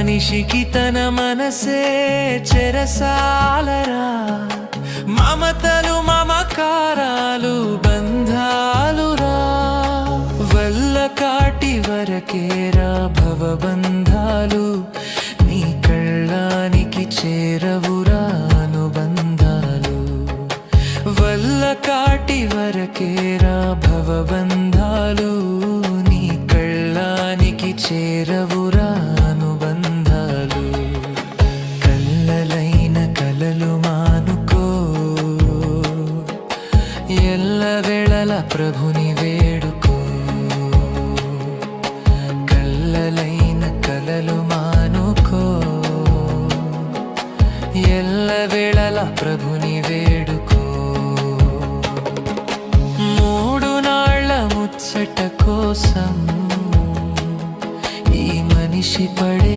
మనిషికి తన మనసే చెరసాలరా, మమతలు మమకారాలు బంధాలురా, వల్ల కాటి వరకేరా భవబంధాలు, నీ కళ్ళానికి చేరవురా అనుబంధాలు, వల్ల కాటి వరకేరా భవబంధాలు, నీ కళ్ళానికి చేరవురా అనుబంధాలు. కళ్ళలైన కలలు మానుకో, ఎల్లవేళల ప్రభుని వేడుకో. కళ్ళలైన కలలు మానుకో, ఎల్లవేళల ప్రభు